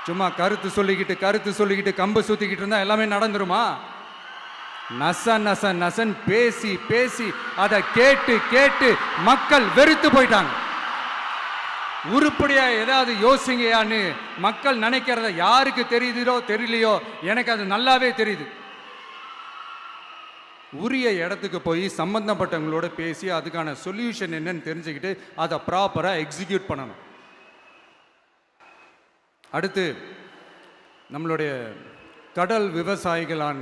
சும்மா கருத்து சொல்லிக்கிட்டு கம்பு சுற்றிக்கிட்டு இருந்தால் எல்லாமே நடந்துருமா? நசன் பேசி அதை கேட்டு மக்கள் வெறுத்து போயிட்டாங்க. உருப்படியா ஏதாவது யோசிங்கயான்னு மக்கள் நினைக்கிறத யாருக்கு தெரியுதோ தெரியலையோ, எனக்கு அது நல்லாவே தெரியுது. உரிய இடத்துக்கு போய் சம்பந்தப்பட்டவங்களோட பேசி அதுக்கான சொல்யூஷன் என்னன்னு தெரிஞ்சுக்கிட்டு அதை ப்ராப்பராக எக்ஸிக்யூட் பண்ணணும். அடுத்து, நம்மளுடைய கடல் விவசாயிகளான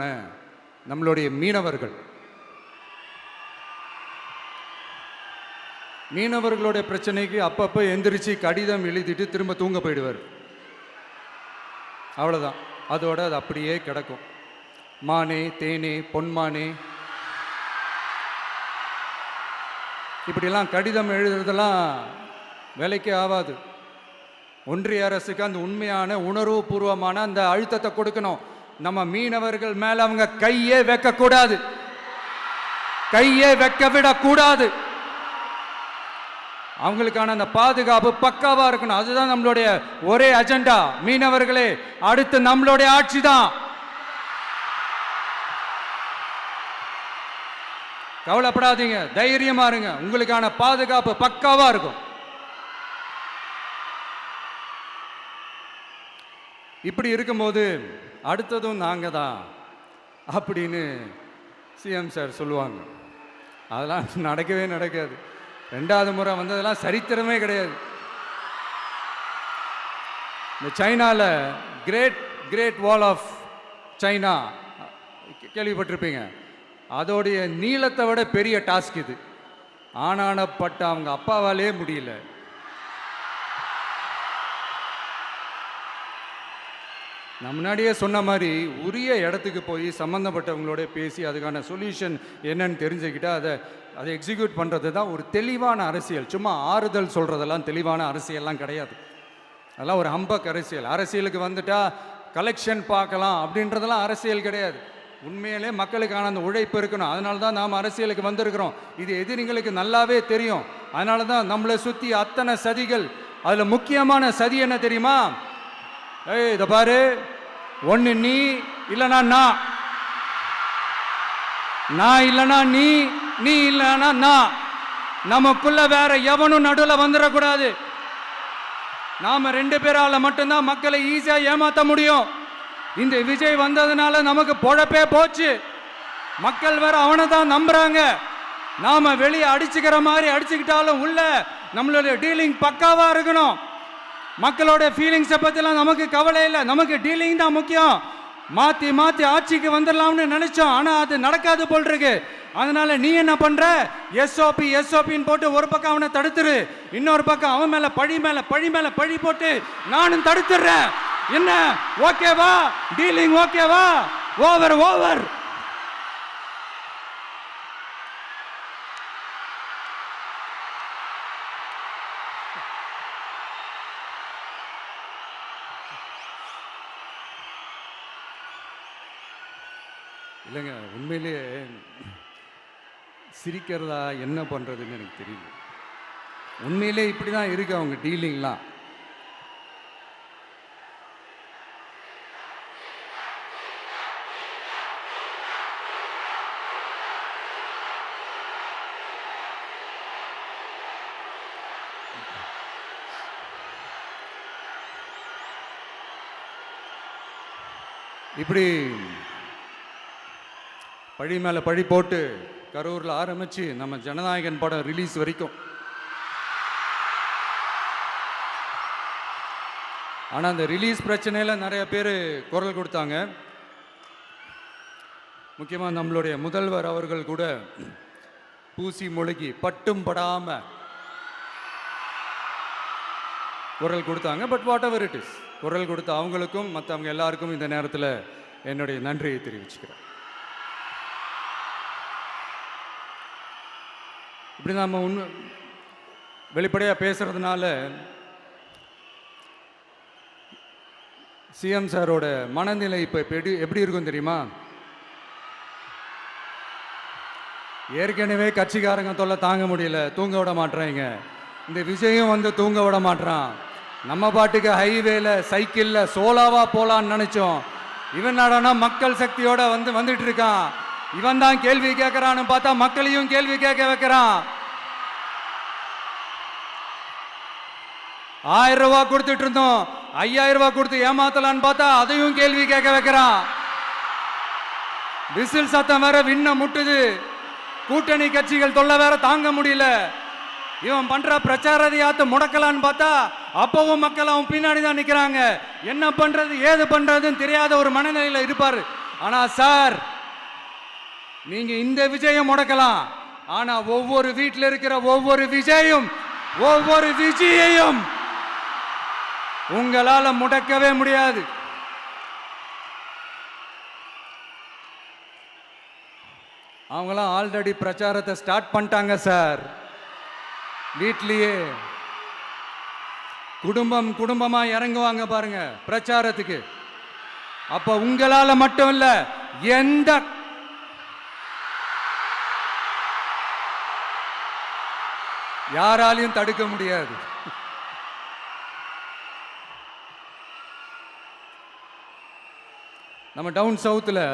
நம்மளுடைய மீனவர்களுடைய பிரச்சனைக்கு அப்பப்போ எந்திரிச்சு கடிதம் எழுதிட்டு திரும்ப தூங்க போயிடுவார். அவ்வளோதான், அதோட அது அப்படியே கிடக்கும். மானே, தேனே, பொன்மானே, இப்படிலாம் கடிதம் எழுதுறதெல்லாம் வேலைக்கே ஆகாது. ஒன்றிய அரசுக்கு அந்த உண்மையான உணர்வுபூர்வமான அந்த அழுத்தத்தை கொடுக்கணும். நம்ம மீனவர்கள் மேல அவங்க கையே வைக்கக்கூடாது, கையே வைக்க விடக்கூடாது. அவங்களுக்கான அந்த பாதுகாப்பு பக்காவா இருக்கணும். அதுதான் நம்மளுடைய ஒரே அஜெண்டா. மீனவர்களே, அடுத்து நம்மளுடைய ஆட்சி தான். கவலைப்படாதீங்க, தைரியமா இருங்க, உங்களுக்கான பாதுகாப்பு பக்காவா இருக்கும். இப்படி இருக்கும்போது அடுத்ததும் நாங்க தான் அப்படின்னு சிஎம் சார் சொல்லுவாங்க. அதெல்லாம் நடக்காது. 2வது முறை வந்ததெல்லாம் சரித்திரமே கிடையாது. இந்த சைனால கிரேட் வால் ஆஃப் சைனா கேள்விப்பட்டிருப்பீங்க. அதோடைய நீளத்தை விட பெரிய டாஸ்க் இது. ஆனானப்பட்ட அவங்க அப்பாவாலே முடியல. நான் முன்னாடியே சொன்ன மாதிரி உரிய இடத்துக்கு போய் சம்மந்தப்பட்டவங்களோட பேசி அதுக்கான சொல்யூஷன் என்னன்னு தெரிஞ்சுக்கிட்டா அதை எக்ஸிக்யூட் பண்ணுறது தான் ஒரு தெளிவான அரசியல். சும்மா ஆறுதல் சொல்கிறதெல்லாம் தெளிவான அரசியல்லாம் கிடையாது. அதெல்லாம் ஒரு ஹம்பக் அரசியல். அரசியலுக்கு வந்துட்டா கலெக்ஷன் பார்க்கலாம் அப்படின்றதெல்லாம் அரசியல் கிடையாது. உண்மையிலே மக்களுக்கான அந்த உழைப்பு இருக்கணும். அதனால தான் நாம் அரசியலுக்கு வந்திருக்கிறோம். இது எதிரிங்களுக்கு நல்லாவே தெரியும். அதனால தான் நம்மளை சுற்றி அத்தனை சதிகள். அதில் முக்கியமான சதி என்ன தெரியுமா? இதை பாரு, ஒன்று நீ இல்லனா நான், நான் இல்லனா நீ, நீ இல்லனா நான். நமக்குள்ள வேற எவனும் நடுவுல வந்துடக்கூடாது. நாம 2 பேரால மட்டும்தான் மக்களை ஈஸியா ஏமாத்த முடியும். இந்த விஜய் வந்ததுனால நமக்கு பொழப்பே போச்சு. மக்கள் வேற அவனை தான் நம்புறாங்க. நாம வெளியே அடிச்சுக்கிற மாதிரி அடிச்சுக்கிட்டாலும் உள்ள நம்மளுடைய டீலிங் பக்காவா இருக்கணும். மக்களோட ஃபீலிங்ஸை பத்திலாம் நமக்கு கவலை இல்லை, நமக்கு டீலிங் தான் முக்கியம். மாத்தி மாத்தி ஆட்சிக்கு வந்துடலாம்னு நினைச்சோம், ஆனா அது நடக்காது போல் இருக்கு. அதனால நீ என்ன பண்ற, எஸ்ஓபி எஸ்ஓபின்னு போட்டு ஒரு பக்கம் அவனை தடுத்துரு, இன்னொரு பக்கம் அவன் மேல பழி மேல பழி போட்டு நானும் தடுத்துடுறேன். என்ன ஓகேவா? டீலிங் ஓகேவா? Over over. இல்லைங்க, உண்மையிலேயே சிரிக்கிறதா என்ன பண்ணுறதுன்னு எனக்கு தெரியல. உண்மையிலே இப்படி தான் இருக்கு அவங்க டீலிங்லாம். இப்படி பழி மேலே பழி போட்டு கரூரில் ஆரம்பித்து நம்ம ஜனநாயகன் படம் ரிலீஸ் வரைக்கும். ஆனால் அந்த ரிலீஸ் பிரச்சனையில் நிறைய பேர் குரல் கொடுத்தாங்க. முக்கியமாக நம்மளுடைய முதல்வர் அவர்கள் கூட பூசி மொழிகி பட்டும் படாமல் குரல் கொடுத்தாங்க. But what ever it is, குரல் கொடுத்த அவங்களுக்கும் மற்றவங்க எல்லாருக்கும் இந்த நேரத்தில் என்னுடைய நன்றியை தெரிவிச்சுக்கிறேன். இப்படி நம்ம வெளிப்படையாக பேசுறதுனால சிஎம் சாரோட மனநிலை இப்போ எப்படி இருக்கும் தெரியுமா? ஏற்கனவே கட்சிக்காரங்க தொல்லை தாங்க முடியல, தூங்க விட மாட்டேறாங்க. இந்த விஜயும் வந்து தூங்க விட மாட்டான். நம்ம பாட்டுக்கு ஹைவேல சைக்கிள்ல சோலாவா போலான்னு நினைச்சோம். இவன் நாடானா மக்கள் சக்தியோட வந்துட்டு இருக்கான். இவன் தான் கேள்வி கேட்கறான்னு பார்த்தா மக்களையும் கேள்வி கேட்க வைக்கிறான். 1000 ரூபாய் கொடுத்துட்டு இருந்தோம், 5000 ரூபாய் கொடுத்து ஏமாத்தலான்னு பார்த்தா அதையும் கேள்வி கேட்க வைக்கிறான். விசில் சத்தம் வேற விண்ண முட்டுது. கூட்டணி கட்சிகள் தொல்லை வேற தாங்க முடியல. இவன் பண்ற பிரச்சாரத்தையாத்த முடக்கலான்னு பார்த்தா அப்பவும் மக்கள் அவன் பின்னாடி தான் நிக்கிறாங்க. என்ன பண்றது ஏது பண்றதுன்னு தெரியாத ஒரு மனநிலையில இருப்பாரு. ஆனா சார், நீங்க இந்த விஜயம் முடக்கலாம், ஆனா ஒவ்வொரு வீட்டில் இருக்கிற ஒவ்வொரு விஜயையும் உங்களால முடக்கவே முடியாது. அவங்களாம் ஆல்ரெடி பிரச்சாரத்தை ஸ்டார்ட் பண்ணிட்டாங்க சார். வீட்லயே குடும்பமா இறங்குவாங்க பாருங்க பிரச்சாரத்துக்கு. அப்ப உங்களால மட்டும் இல்ல, எந்த யாராலையும் தடுக்க முடியாது. நம்ம டவுன் சவுத்தில்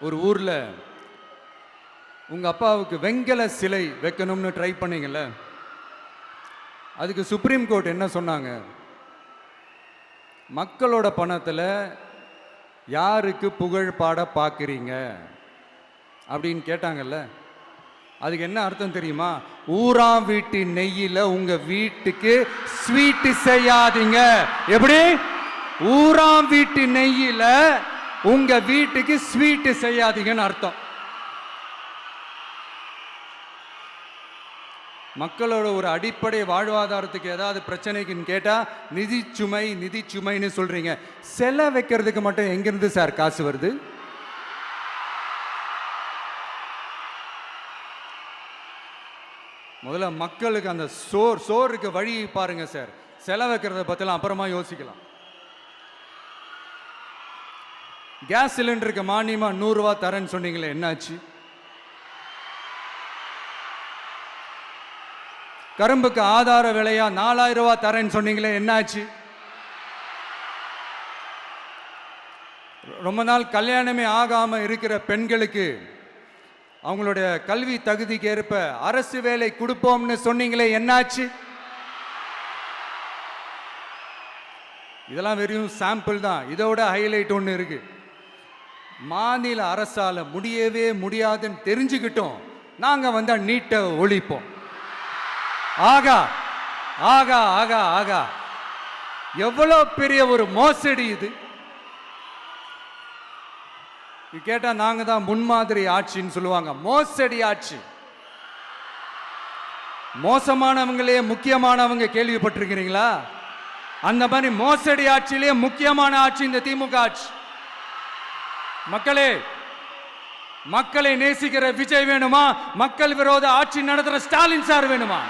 ஒரு ஊரில் உங்கள் அப்பாவுக்கு வெங்கல சிலை வைக்கணும்னு ட்ரை பண்ணீங்கல்ல, அதுக்கு சுப்ரீம் கோர்ட் என்ன சொன்னாங்க? மக்களோட பணத்தில் யாருக்கு புகழ் பாட பார்க்குறீங்க அப்படின்னு கேட்டாங்கல்ல. அதுக்கு என்ன அர்த்தம் தெரியுமா? ஊராம் வீட்டு நெய்யில உங்க வீட்டுக்கு ஸ்வீட் செய்யாதீங்க. எப்படி? ஊராம் வீட்டு நெய்யில உங்க வீட்டுக்கு ஸ்வீட் செய்யாதீங்கன்னு அர்த்தம். மக்களோட ஒரு அடிப்படை வாழ்வாதாரத்துக்கு ஏதாவது பிரச்சனைக்குன்னு கேட்டா நிதி சுமைன்னு சொல்றீங்க. சிலை வைக்கிறதுக்கு மட்டும் எங்கிருந்து சார் காசு வருது? முதல்ல மக்களுக்கு அந்த சோறுக்கு வழி பாருங்க சார். செலவு வைக்கிறத பத்திலாம் அப்புறமா யோசிக்கலாம். கேஸ் சிலிண்டருக்கு மானியமா 100 ரூபாய் தரேன்னு சொன்னீங்களே, என்னாச்சு? கரும்புக்கு ஆதார விலையா 4000 ரூபாய் தரேன்னு சொன்னீங்களே, என்னாச்சு? ரொம்ப நாள் கல்யாணமே ஆகாம இருக்கிற பெண்களுக்கு அவங்களுடைய கல்வி தகுதிக்கு ஏற்ப அரசு வேலை கொடுப்போம்னு சொன்னீங்களே, என்னாச்சு? இதெல்லாம் வெறும் சாம்பிள் தான். இதோட ஹைலைட் ஒன்று இருக்கு. மாநில அரசால முடியவே முடியாதுன்னு தெரிஞ்சுக்கிட்டோம், நாங்க வந்தா நீட்டை ஒழிப்போம். ஆகா ஆகா ஆகா ஆகா, எவ்வளோ பெரிய ஒரு மோசடி இது! கேட்டா நாங்க தான் முன்மாதிரி ஆட்சின்னு சொல்லுவாங்க. மோசடி ஆட்சி. மோசமானவங்களே முக்கியமானவங்க கேள்விப்பட்டிருக்கிறீங்களா? அந்த மாதிரி மோசடி ஆட்சியிலே முக்கியமான ஆட்சி இந்த திமுக ஆட்சி. மக்களே, மக்களை நேசிக்கிற விஜய் வேணுமா? மக்கள் விரோத ஆட்சி நடத்துற ஸ்டாலின் சார் வேணுமா?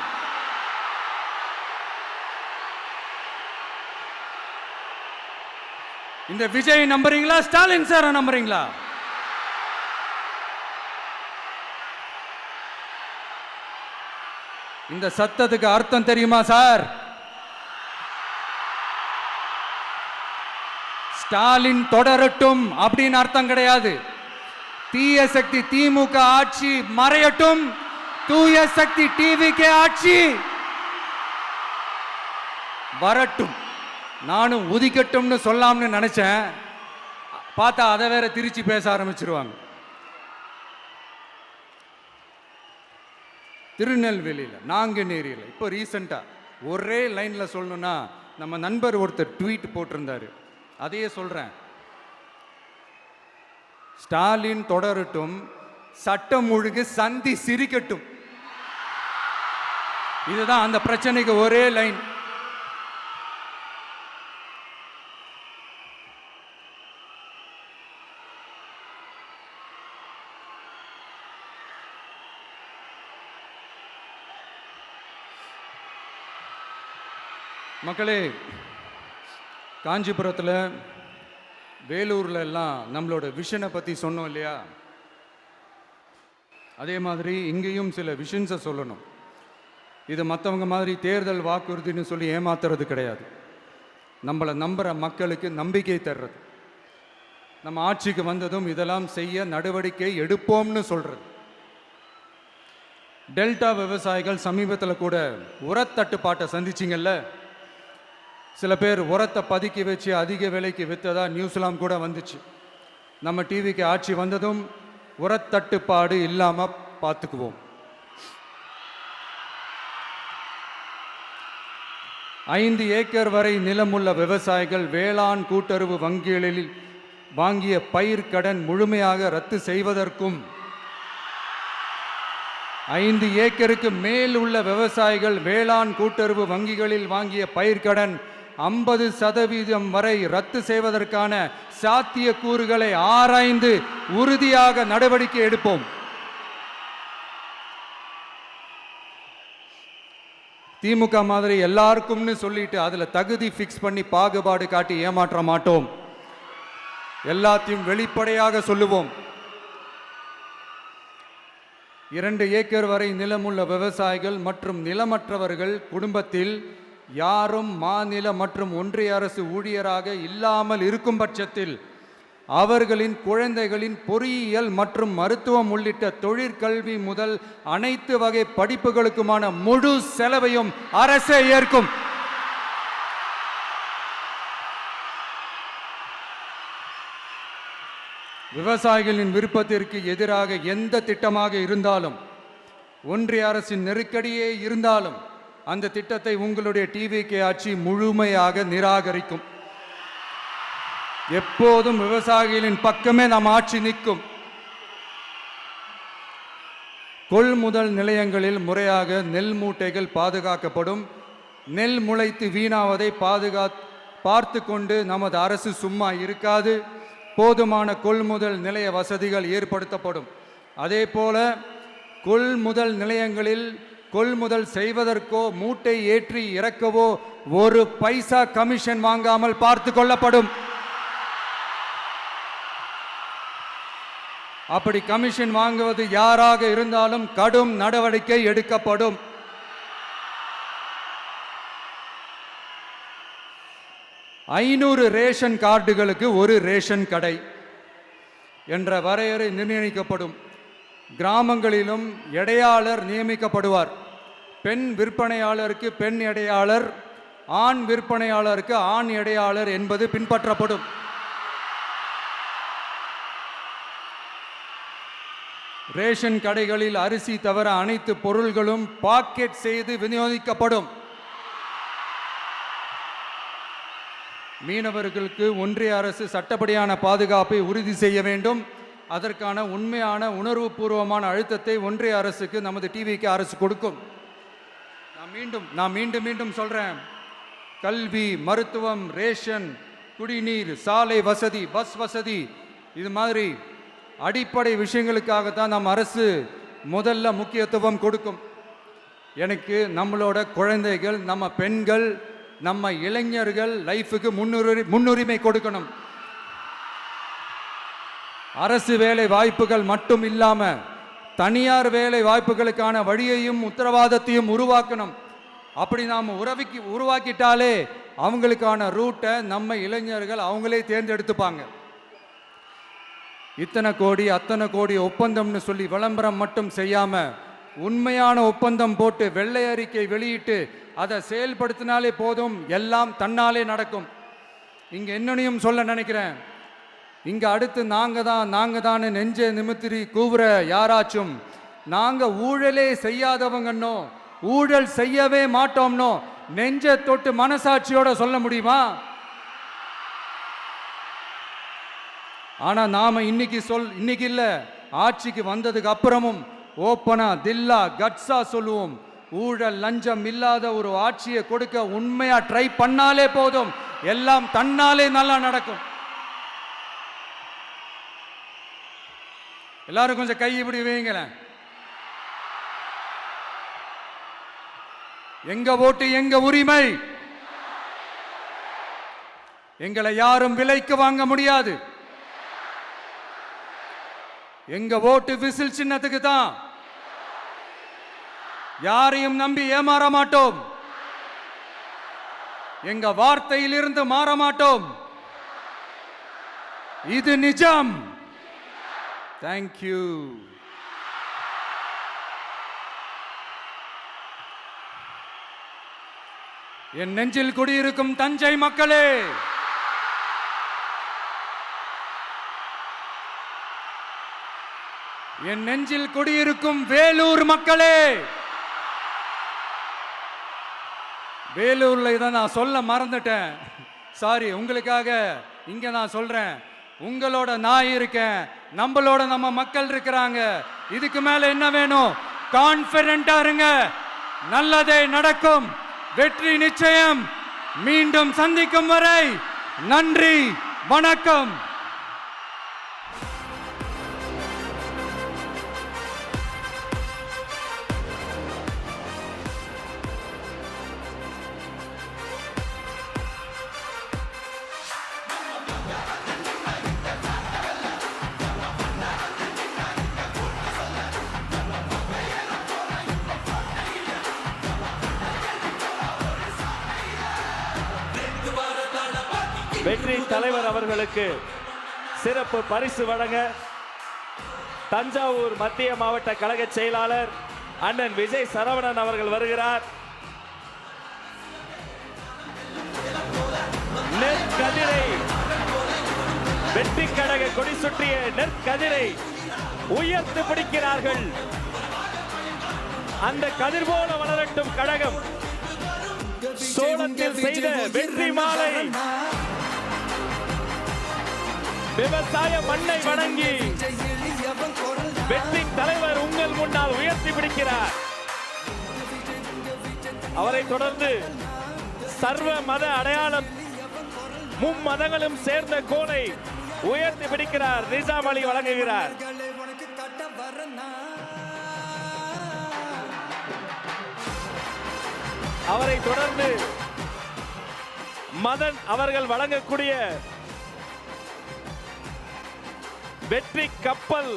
இந்த விஜய் நம்புறீங்களா, ஸ்டாலின் சார் நம்புறீங்களா? இந்த சத்தத்துக்கு அர்த்தம் தெரியுமா சார்? ஸ்டாலின் தொடரட்டும் அப்படின்னு அர்த்தம் கிடையாது. தீய சக்தி திமுக ஆட்சி மறையட்டும், தூய சக்தி டிவிகே ஆட்சி வரட்டும். நானும் உதிக்கட்டும்னு சொல்லாம்னு நினைச்சேன், பார்த்தா அதை வேற திருச்சி பேச ஆரம்பிச்சிருவாங்க. திருநெல்வேலியில், நாங்குநேரியில் இப்போ ரீசெண்டாக ஒரே லைனில் சொல்லணும்னா, நம்ம நண்பர் ஒருத்தர் ட்வீட் போட்டிருந்தாரு, அதையே சொல்கிறேன். ஸ்டாலின் தொடரட்டும், சட்டம் ஒழுங்கு சந்தி சிரிக்கட்டும். இதுதான் அந்த பிரச்சனைக்கு ஒரே லைன். மக்களே, காஞ்சிபுரத்தில், வேலூரில் எல்லாம் நம்மளோட விஷனை பற்றி சொன்னோம் இல்லையா? அதே மாதிரி இங்கேயும் சில விஷன்ஸை சொல்லணும். இது மற்றவங்க மாதிரி தேர்தல் வாக்குறுதின்னு சொல்லி ஏமாத்துறது கிடையாது. நம்மளை நம்புகிற மக்களுக்கு நம்பிக்கை தர்றது. நம்ம ஆட்சிக்கு வந்ததும் இதெல்லாம் செய்ய நடவடிக்கை எடுப்போம்னு சொல்கிறது. டெல்டா விவசாயிகள் சமீபத்தில் கூட உரத்தட்டுப்பாட்டை சந்திச்சிங்கல்ல. சில பேர் உரத்தை பதுக்கி வச்சு அதிக விலைக்கு விற்றதா நியூஸ்லாம் கூட வந்துச்சு. நம்ம டிவிக்கு ஆட்சி வந்ததும் உரத்தட்டுப்பாடு இல்லாமல் பார்த்துக்குவோம். 5 ஏக்கர் வரை நிலமுள்ள விவசாயிகள் வேளாண் கூட்டுறவு வங்கிகளில் வாங்கிய பயிர் கடன் முழுமையாக ரத்து செய்வதற்கும், 5 ஏக்கருக்கு மேல் உள்ள விவசாயிகள் வேளாண் கூட்டுறவு வங்கிகளில் வாங்கிய பயிர்க்கடன் 50% வரை ரத்து செய்வதற்கான சாத்திய கூறுகளை ஆராய்ந்து உறுதியாக நடவடிக்கை எடுப்போம். திமுக மாதிரி எல்லாருக்கும்னு சொல்லிட்டு அதுல தகுதி ஃபிக்ஸ் பண்ணி பாகுபாடு காட்டி ஏமாற்ற மாட்டோம். எல்லாத்தையும் வெளிப்படையாக சொல்லுவோம். 2 ஏக்கர் வரை நிலமுள்ள விவசாயிகள் மற்றும் நிலமற்றவர்கள் குடும்பத்தில் யாரும் மாநில மற்றும் ஒன்றிய அரசு ஊழியராக இல்லாமல் இருக்கும் பட்சத்தில் அவர்களின் குழந்தைகளின் பொறியியல் மற்றும் மருத்துவம் உள்ளிட்ட தொழிற்கல்வி முதல் அனைத்து வகை படிப்புகளுக்குமான முழு செலவையும் அரசே ஏற்கும். விவசாயிகளின் விருப்பத்திற்கு எதிராக எந்த திட்டமாக இருந்தாலும், ஒன்றிய அரசின் நெருக்கடியே இருந்தாலும், அந்த திட்டத்தை உங்களுடைய டிவிகே ஆட்சி முழுமையாக நிராகரிக்கும். எப்போதும் விவசாயிகளின் பக்கமே நம் ஆட்சி நிற்கும். கொள்முதல் நிலையங்களில் முறையாக நெல் மூட்டைகள் பாதுகாக்கப்படும். நெல் முளைத்து வீணாவதை பார்த்து கொண்டு நமது அரசு சும்மா இருக்காது. போதுமான கொள்முதல் நிலைய வசதிகள் ஏற்படுத்தப்படும். அதே போல கொள்முதல் நிலையங்களில் கொள்முதல் செய்வதற்கோ மூட்டை ஏற்றி இறக்கவோ 1 பைசா கமிஷன் வாங்காமல் பார்த்து கொள்ளப்படும். அப்படி கமிஷன் வாங்குவது யாராக இருந்தாலும் கடும் நடவடிக்கை எடுக்கப்படும். 500 ரேஷன் கார்டுகளுக்கு ஒரு ரேஷன் கடை என்ற வரையறை நிர்ணயிக்கப்படும். கிராமங்களிலும் எடையாளர் நியமிக்கப்படுவார். பெண் விற்பனையாளருக்கு பெண் எடையாளர், ஆண் விற்பனையாளருக்கு ஆண் எடையாளர் என்பது பின்பற்றப்படும். ரேஷன் கடைகளில் அரிசி தவிர அனைத்து பொருள்களும் பாக்கெட் செய்து விநியோகிக்கப்படும். மீனவர்களுக்கு ஒன்றிய அரசு சட்டப்படியான பாதுகாப்பை உறுதி செய்ய வேண்டும். அதற்கான உண்மையான உணர்வுபூர்வமான அழுத்தத்தை ஒன்றிய அரசுக்கு நமது டிவிக்கு அரசு கொடுக்கும். நான் மீண்டும் சொல்றேன், கல்வி, மருத்துவம், ரேஷன், குடிநீர், சாலை வசதி, பஸ் வசதி, இது மாதிரி அடிப்படை விஷயங்களுக்காகத்தான் நம்ம அரசு முதல்ல முக்கியத்துவம் கொடுக்கும். எனக்கு நம்மளோட குழந்தைகள், நம்ம பெண்கள், நம்ம இளைஞர்கள் லைஃபுக்கு முன்னுரிமை கொடுக்கணும். அரசு வேலை வாய்ப்புகள் மட்டும் இல்லாம தனியார் வேலை வாய்ப்புகளுக்கான வழியையும் உத்தரவாதத்தையும் உருவாக்கணும். அப்படி நாம் உருவாக்கிட்டாலே அவங்களுக்கான ரூட்டை நம்ம இளைஞர்கள் அவங்களே தேர்ந்தெடுத்துப்பாங்க. இத்தனை கோடி அத்தனை கோடி ஒப்பந்தம்னு சொல்லி விளம்பரம் மட்டும் செய்யாம உண்மையான ஒப்பந்தம் போட்டு வெள்ளை அறிக்கை வெளியிட்டு அதை செயல்படுத்தினாலே போதும், எல்லாம் தன்னாலே நடக்கும். இங்க என்னனையும் சொல்ல நினைக்கிறேன், இங்க அடுத்து நாங்க தான் நெஞ்சை நிமித்திரி கூவுற யாராச்சும் நாங்க ஊழலே செய்யாதவங்கன்னோ ஊழல் செய்யவே மாட்டோம்னோ நெஞ்சை தொட்டு மனசாட்சியோட சொல்ல முடியுமா? ஆனா நாம இன்னைக்கு இல்ல, ஆட்சிக்கு வந்ததுக்கு அப்புறமும் ஓப்பனா தில்லா கட்ஸா சொல்லுவோம், ஊழல் லஞ்சம் இல்லாத ஒரு ஆட்சியை கொடுக்க உண்மையா ட்ரை பண்ணாலே போதும், எல்லாம் தன்னாலே நல்லா நடக்கும். எல்லாரும் கொஞ்சம் கை இப்படி வைங்களேன். எங்க ஓட்டு எங்க உரிமை, எங்களை யாரும் விலைக்கு வாங்க முடியாது. எங்க ஓட்டு விசில் சின்னத்துக்கு தான். யாரையும் நம்பி ஏமாற மாட்டோம். எங்க வார்த்தையிலிருந்து மாற மாட்டோம். இது நிஜம். தேங்க்யூ. என் நெஞ்சில் குடியிருக்கும் தஞ்சை மக்களே, என் நெஞ்சில் குடியிருக்கும் வேலூர் மக்களே, வேலூர்ல இதை நான் சொல்ல மறந்துட்டேன், சாரி. உங்களுக்காக இங்க நான் சொல்றேன், உங்களோட நான் இருக்கேன், நம்மளோட நம்ம மக்கள் இருக்கிறாங்க. இதுக்கு மேல என்ன வேணும்? கான்பிடென்ட்டா இருங்க, நல்லதே நடக்கும், வெற்றி நிச்சயம். மீண்டும் சந்திக்கும் வரை நன்றி, வணக்கம். வெற்றி தலைவர் அவர்களுக்கு சிறப்பு பரிசு வழங்க தஞ்சாவூர் மத்திய மாவட்ட கழக செயலாளர் அண்ணன் விஜய் சரவணன் அவர்கள் வருகிறார். நெற்கதிரை, வெற்றி கழக கொடி சுற்றிய நெற்கதிரை உயர்த்து பிடிக்கிறார்கள். அந்த கதிர் போல வளரட்டும் கழகம். சோளத்தில் செய்த வெற்றி மாலை விவசாய மண்ணை வணங்கி வெற்றி தலைவர் உங்கள் முன்னால் உயர்த்தி பிடிக்கிறார். அவரை தொடர்ந்து சர்வ மத அடையாளம் மும்மதங்களும் சேர்ந்த கோலை உயர்த்தி பிடிக்கிறார். நிசாம் அலி வழங்குகிறார். அவரை தொடர்ந்து மதன் அவர்கள் வழங்கக்கூடிய வெற்றி கப்பல்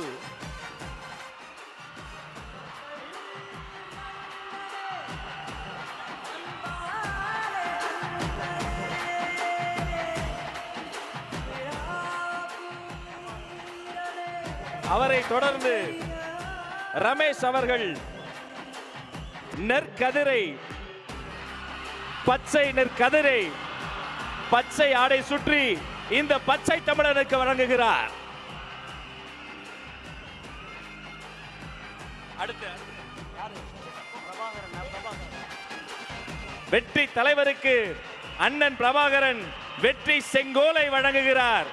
அவரை தொடர்ந்து ரமேஷ் அவர்கள் நெற்கதிரை, பச்சை நெற்கதிரை பச்சை ஆடை சுற்றி இந்த பச்சை தமிழனுக்கு வழங்குகிறார். அடுத்து வெற்றி தலைவருக்கு அண்ணன் பிரபாகரன் வெற்றி செங்கோலை வழங்குகிறார்.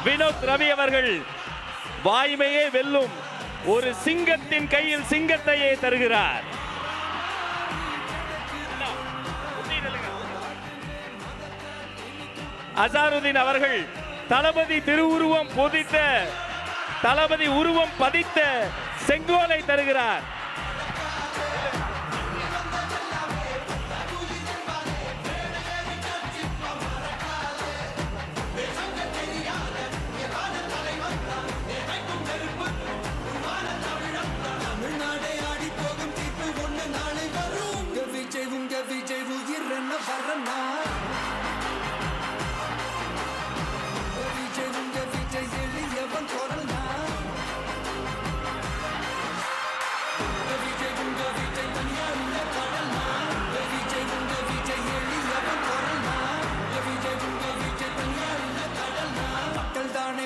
வினோத் ரவி அவர்கள் வாய்மையே வெல்லும் ஒரு சிங்கத்தின் கையில் சிங்கத்தையே தருகிறார். அசாருதீன் அவர்கள் தளபதி திருவுருவம் பொதித்த, தளபதி உருவம் பதித்த செங்கோலை தருகிறார்.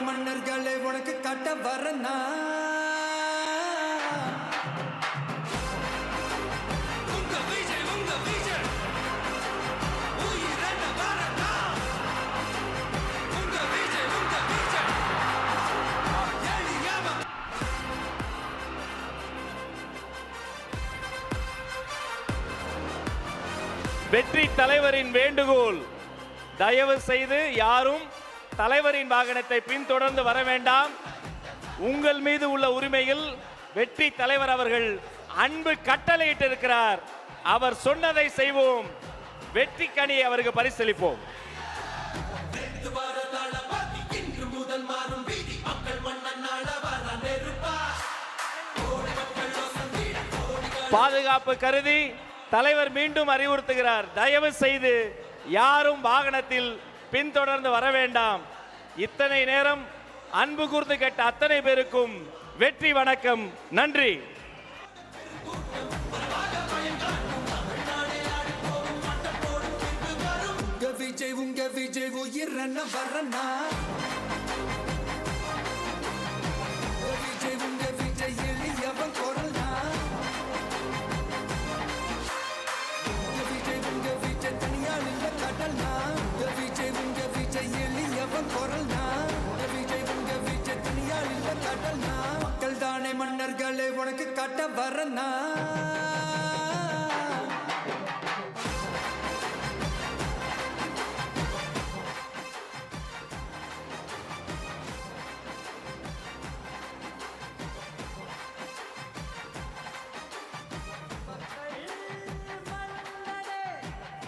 மன்னர்களை உனக்கு கட்ட வரனா வெற்றி தலைவரின் வேண்டுகோள், தயவு செய்து யாரும் தலைவரின் வாகனத்தை பின்தொடர்ந்து வர வேண்டாம். உங்கள் மீது உள்ள உரிமையில் வெற்றி தலைவர் அவர்கள் அன்பு கட்டளையிட்டு இருக்கிறார். அவர் சொன்னதை செய்வோம். வெற்றி கனியை அவருக்கு பரிசளிப்போம். பாதுகாப்பு கருதி தலைவர் மீண்டும் அறிவுறுத்துகிறார், தயவு செய்து யாரும் வாகனத்தில் பின்தொடர்ந்து வர வேண்டாம். இத்தனை நேரம் அன்பு கூர்ந்து கேட்ட அத்தனை பேருக்கும் வெற்றி வணக்கம், நன்றி. விஜய் உங்க விஜய் உயிர் வரனா விஜய் உங்க விஜய் எளியவன் குரல்னா விஜய் உங்க விஜய் தனியால் இல்ல கடல்னா விஜய் உங்க விஜய் எளியவன் குரல்னா விஜய் உங்க விஜய் தனியால் இல்ல கடல்னா மக்கள் தானே மன்னர்களை உனக்கு கட்ட வரனா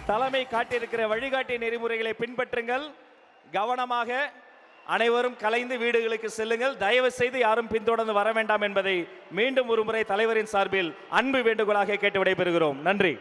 தலைமை காட்டியிருக்கிற வழிகாட்டி நெறிமுறைகளை பின்பற்றுங்கள். கவனமாக அனைவரும் கலைந்து வீடுகளுக்கு செல்லுங்கள். தயவு செய்து யாரும் பின்தொடர்ந்து வர வேண்டாம் என்பதை மீண்டும் ஒரு முறை தலைவரின் சார்பில் அன்பு வேண்டுகோளாக கேட்டு விடைபெறுகிறோம். நன்றி.